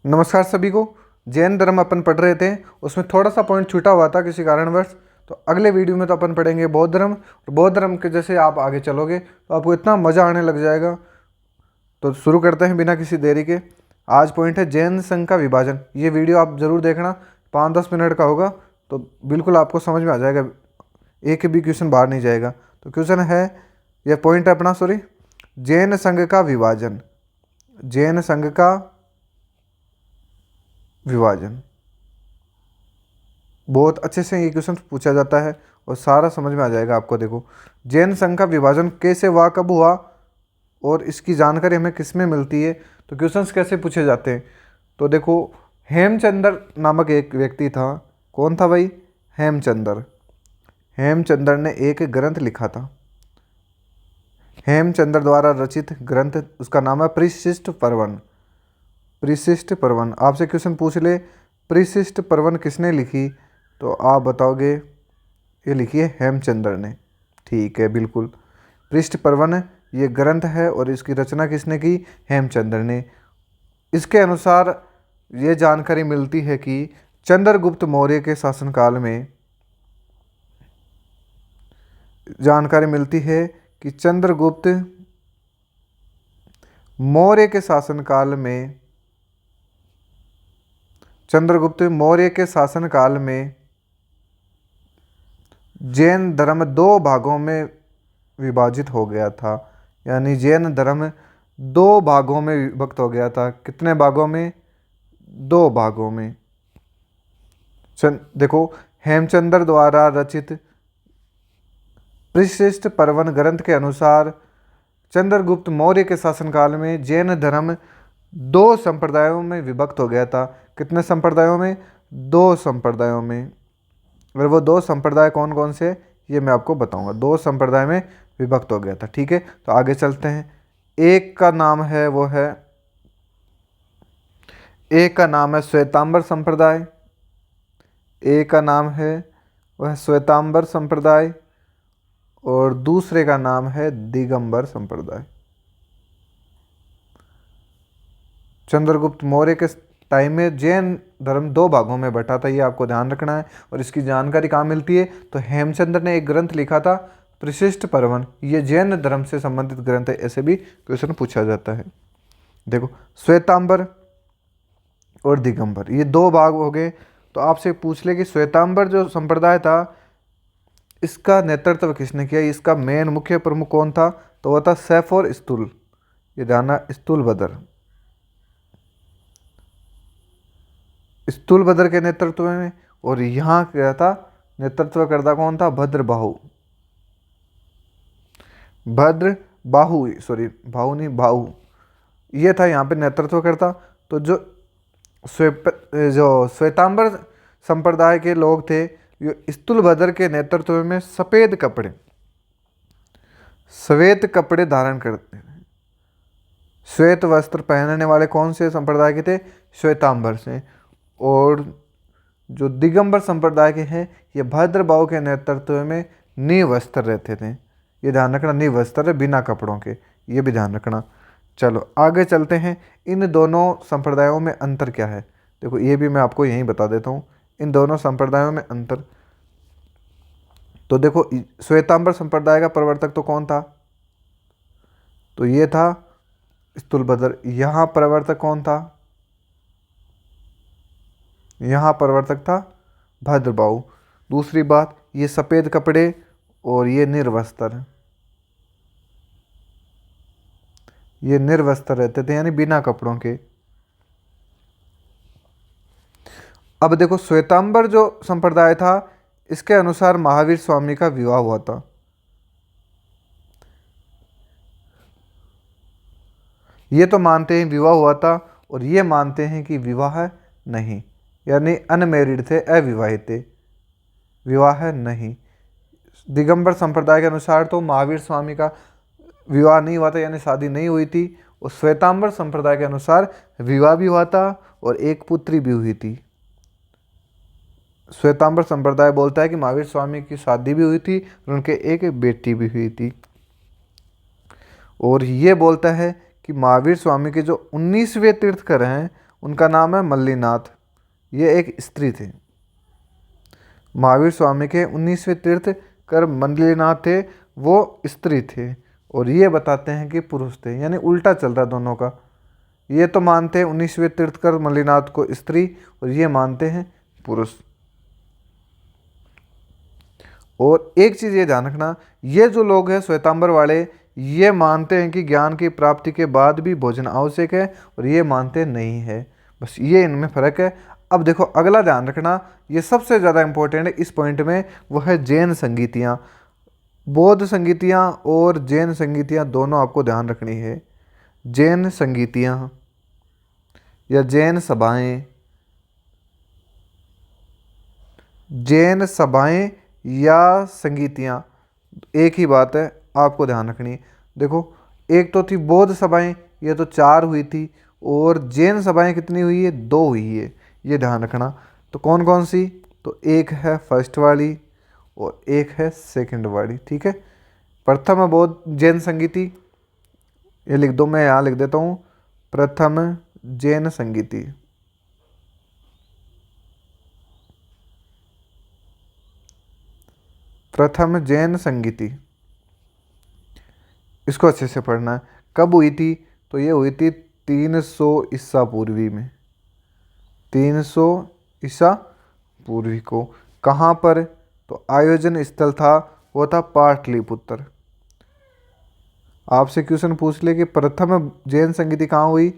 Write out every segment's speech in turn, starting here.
नमस्कार सभी को। जैन धर्म अपन पढ़ रहे थे, उसमें थोड़ा सा पॉइंट छूटा हुआ था किसी कारणवश। तो अगले वीडियो में तो अपन पढ़ेंगे बौद्ध धर्म, और बौद्ध धर्म के जैसे आप आगे चलोगे तो आपको इतना मज़ा आने लग जाएगा। तो शुरू करते हैं बिना किसी देरी के। आज पॉइंट है जैन संघ का विभाजन। ये वीडियो आप ज़रूर देखना, 5-10 मिनट का होगा, तो बिल्कुल आपको समझ में आ जाएगा, एक भी क्वेश्चन बाहर नहीं जाएगा। तो क्वेश्चन है, यह पॉइंट है अपना, सॉरी, जैन संघ का विभाजन। जैन संघ का विभाजन बहुत अच्छे से ये क्वेश्चन पूछा जाता है और सारा समझ में आ जाएगा आपको। देखो, जैन संघ का विभाजन कैसे हुआ, कब हुआ, और इसकी जानकारी हमें किस में मिलती है, तो क्वेश्चंस कैसे पूछे जाते हैं। तो देखो, हेमचंद्र नामक एक व्यक्ति था। कौन था भाई? हेमचंद्र। हेमचंद्र ने एक ग्रंथ लिखा था। हेमचंद्र द्वारा रचित ग्रंथ, उसका नाम है परिशिष्ट पर्वन। परिशिष्ट पर्वन। आपसे क्वेश्चन पूछ ले, परिशिष्ट पर्वन किसने लिखी, तो आप बताओगे ये लिखी है हेमचंद्र ने। ठीक है, बिल्कुल। परिशिष्ट पर्वन ये ग्रंथ है और इसकी रचना किसने की? हेमचंद्र ने। इसके अनुसार ये जानकारी मिलती है कि चंद्रगुप्त मौर्य के शासनकाल में, जानकारी मिलती है कि चंद्रगुप्त मौर्य के शासनकाल में, चंद्रगुप्त मौर्य के शासनकाल में जैन धर्म 2 भागों में विभाजित हो गया था। यानी जैन धर्म 2 भागों में विभक्त हो गया था। कितने भागों में? 2 भागों में। देखो, हेमचंद्र द्वारा रचित परिशिष्ट पर्वन ग्रंथ के अनुसार चंद्रगुप्त मौर्य के शासनकाल में जैन धर्म 2 संप्रदायों में विभक्त हो गया था। कितने संप्रदायों में? 2 संप्रदायों में। और वो 2 संप्रदाय कौन कौन से, ये मैं आपको बताऊंगा। 2 संप्रदाय में विभक्त हो गया था। ठीक है, तो आगे चलते हैं। एक का नाम है, वो है, एक का नाम है श्वेतांबर संप्रदाय। एक का नाम है वह श्वेतांबर संप्रदाय, और दूसरे का नाम है दिगंबर संप्रदाय। चंद्रगुप्त मौर्य के टाइम में जैन धर्म 2 भागों में बटा था, ये आपको ध्यान रखना है। और इसकी जानकारी कहाँ मिलती है? तो हेमचंद्र ने एक ग्रंथ लिखा था परिशिष्ट पर्वन, ये जैन धर्म से संबंधित ग्रंथ है। ऐसे भी क्वेश्चन पूछा जाता है। देखो, श्वेतांबर और दिगंबर ये 2 भाग हो गए। तो आपसे पूछ ले कि श्वेतांबर जो संप्रदाय था, इसका नेतृत्व किसने किया, इसका मेन मुख्य प्रमुख कौन था, तो वह था सैफ और स्तूल। ये ध्यान, स्तूलभद्र। स्तूलभद्र के नेतृत्व में। और यहाँ क्या था, नेतृत्व करता कौन था? भद्रबाहु। भद्र बाहु, सॉरी, बाहु नहीं, बाहु, ये था यहाँ पे नेतृत्व करता। तो जो श्वेतांबर संप्रदाय के लोग थे, स्तूलभद्र के नेतृत्व में सफ़ेद कपड़े, श्वेत कपड़े धारण करते हैं। श्वेत वस्त्र पहनने वाले कौन से संप्रदाय के थे? श्वेतांबर से। और जो दिगंबर संप्रदाय के हैं, ये भद्रबाहु के नेतृत्व में निवस्त्र रहते थे। ये ध्यान रखना, निवस्त्र, बिना कपड़ों के, ये भी ध्यान रखना। चलो आगे चलते हैं। इन दोनों संप्रदायों में अंतर क्या है? देखो, ये भी मैं आपको यहीं बता देता हूँ, इन दोनों संप्रदायों में अंतर। तो देखो, श्वेतांबर संप्रदाय का प्रवर्तक तो कौन था? तो ये था स्तूलभद्र। यहाँ प्रवर्तक कौन था? यहाँ प्रवर्तक था भद्रबाहु। दूसरी बात, ये सफ़ेद कपड़े और ये निर्वस्त्र, ये निर्वस्त्र रहते थे, यानी बिना कपड़ों के। अब देखो, श्वेतांबर जो संप्रदाय था, इसके अनुसार महावीर स्वामी का विवाह हुआ था। ये तो मानते हैं विवाह हुआ था, और ये मानते हैं कि विवाह नहीं, यानी अनमेरिड थे, अविवाहित थे, विवाह नहीं। दिगंबर संप्रदाय के अनुसार तो महावीर स्वामी का विवाह नहीं हुआ था, यानी शादी नहीं हुई थी। और श्वेतांबर संप्रदाय के अनुसार विवाह भी हुआ था और एक पुत्री भी हुई थी। श्वेतांबर संप्रदाय बोलता है कि महावीर स्वामी की शादी भी हुई थी और उनके एक बेटी भी हुई थी। और ये बोलता है कि महावीर स्वामी के जो 19वें तीर्थकर हैं, उनका नाम है मल्लीनाथ। ये एक स्त्री थे। महावीर स्वामी के 19वें तीर्थंकर मल्लीनाथ थे, वो स्त्री थे। और ये बताते हैं कि पुरुष थे, यानी उल्टा चल रहा दोनों का। ये तो मानते हैं 19वें तीर्थंकर मल्लीनाथ को स्त्री, और ये मानते हैं पुरुष। और एक चीज़ ये ध्यान रखना, ये जो लोग हैं श्वेतांबर वाले, ये मानते हैं कि ज्ञान की प्राप्ति के बाद भी भोजन आवश्यक है, और ये मानते नहीं है। बस ये इनमें फ़र्क है। अब देखो अगला ध्यान रखना, ये सबसे ज़्यादा इंपॉर्टेंट है इस पॉइंट में, वो है जैन संगीतियाँ। बौद्ध संगीतियाँ और जैन संगीतियाँ दोनों आपको ध्यान रखनी है। जैन संगीतियाँ या जैन सभाएं, जैन सभाएं या संगीतियाँ एक ही बात है, आपको ध्यान रखनी। देखो एक तो थी बौद्ध सभाएं, ये तो 4 हुई थी, और जैन सभाएं कितनी हुई है? 2 हुई है, ये ध्यान रखना। तो कौन कौन सी? तो एक है फर्स्ट वाली और एक है सेकंड वाली, ठीक है। प्रथम है बौद्ध जैन संगीति, ये लिख दो, मैं यहाँ लिख देता हूँ, प्रथम जैन संगीति। प्रथम जैन संगीति, इसको अच्छे से पढ़ना है। कब हुई थी? तो ये हुई थी 300 ईसा पूर्वी में, 300 ईसा पूर्वी को। कहाँ पर? तो आयोजन स्थल था, वो था पाटलिपुत्र। आपसे क्वेश्चन पूछ ले कि प्रथम जैन संगीति कहाँ हुई?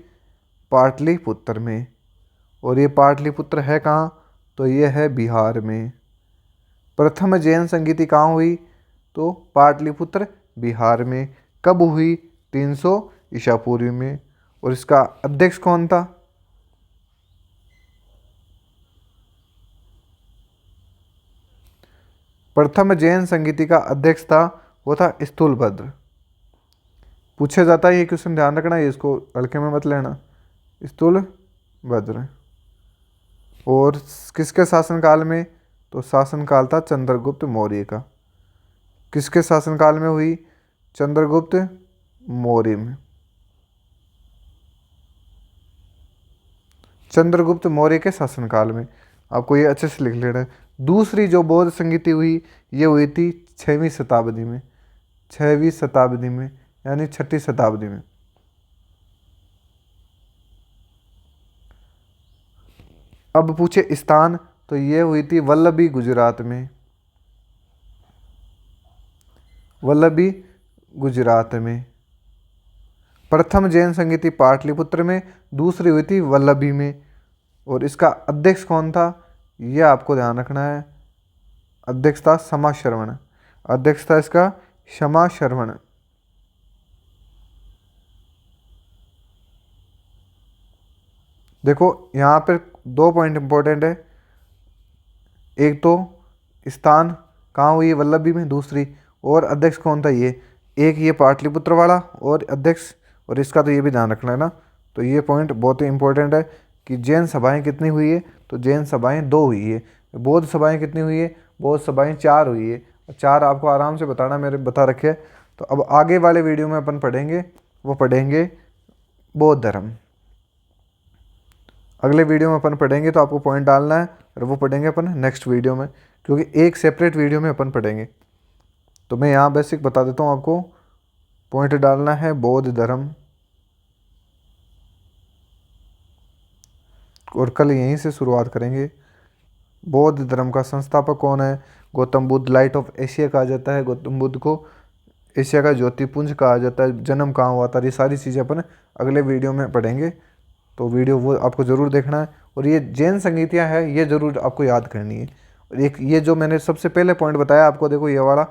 पाटलिपुत्र में। और ये पाटलिपुत्र है कहाँ? तो ये है बिहार में। प्रथम जैन संगीति कहाँ हुई? तो पाटलिपुत्र, बिहार में। कब हुई? 300 ईसा पूर्व में। और इसका अध्यक्ष कौन था? प्रथम जैन संगीति का अध्यक्ष था, वो था स्थूलभद्र। पूछा जाता है ये क्वेश्चन, ध्यान रखना, ये इसको हल्के में मत लेना। स्थूलभद्र। और किसके शासनकाल में? तो शासनकाल था चंद्रगुप्त मौर्य का। किसके शासनकाल में हुई? चंद्रगुप्त मौर्य में। चंद्रगुप्त मौर्य के शासनकाल में। आपको ये अच्छे से लिख लेना है। दूसरी जो बौद्ध संगीति हुई, ये हुई थी 6वीं शताब्दी में। 6वीं शताब्दी में, यानी 6ठी शताब्दी में। अब पूछे स्थान, तो ये हुई थी वल्लभी, गुजरात में। वल्लभी, गुजरात में। प्रथम जैन संगीति पाटलिपुत्र में, दूसरी हुई थी वल्लभी में। और इसका अध्यक्ष कौन था? ये आपको ध्यान रखना है। अध्यक्ष था क्षमाश्रवण। अध्यक्ष था इसका क्षमाश्रवण। देखो यहाँ पर 2 पॉइंट इंपॉर्टेंट है। एक तो स्थान कहाँ हुई? वल्लभी में। दूसरी, और अध्यक्ष कौन था? ये एक, ये पाटलिपुत्र वाला, और अध्यक्ष, और इसका तो ये भी ध्यान रखना है ना। तो ये पॉइंट बहुत ही इंपॉर्टेंट है कि जैन सभाएं कितनी हुई है? तो जैन सभाएं 2 हुई है। बौद्ध सभाएं कितनी हुई है? बौद्ध सभाएं 4 हुई है। 4 आपको आराम से बताना, मेरे बता रखे। तो अब आगे वाले वीडियो में अपन पढ़ेंगे, वो पढ़ेंगे बौद्ध धर्म। अगले वीडियो में अपन पढ़ेंगे, तो आपको पॉइंट डालना है, और वो पढ़ेंगे अपन नेक्स्ट वीडियो में, क्योंकि एक सेपरेट वीडियो में अपन पढ़ेंगे। तो मैं यहाँ बेसिक बता देता हूँ आपको। पॉइंट डालना है बौद्ध धर्म, और कल यहीं से शुरुआत करेंगे। बौद्ध धर्म का संस्थापक कौन है? Gautam Buddha. Light of Asia कहा जाता है गौतम बुद्ध को। एशिया का ज्योतिपुंज कहा जाता है। जन्म कहाँ हुआ था? ये सारी चीज़ें अपन अगले वीडियो में पढ़ेंगे। तो वीडियो वो आपको ज़रूर देखना है। और ये जैन संगीतियाँ हैं, ये ज़रूर आपको याद करनी है। और एक ये जो मैंने सबसे पहले पॉइंट बताया आपको, देखो ये वाला,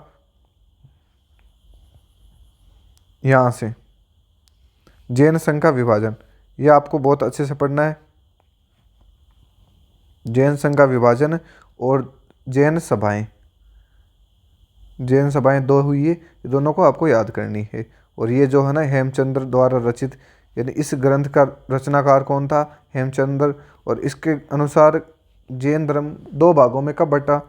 यहाँ से जैन संघ का विभाजन, ये आपको बहुत अच्छे से पढ़ना है। जैन संघ का विभाजन और जैन सभाएं, जैन सभाएं 2 हुई है, ये दोनों को आपको याद करनी है। और ये जो है ना, हेमचंद्र द्वारा रचित, यानी इस ग्रंथ का रचनाकार कौन था? हेमचंद्र। और इसके अनुसार जैन धर्म 2 भागों में कब बटा?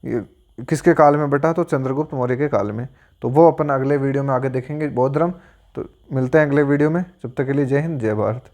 ये किसके काल में बटा? तो चंद्रगुप्त मौर्य के काल में। तो वो अपन अगले वीडियो में आगे देखेंगे बौद्ध धर्म। तो मिलते हैं अगले वीडियो में, जब तक के लिए जय हिंद, जय भारत।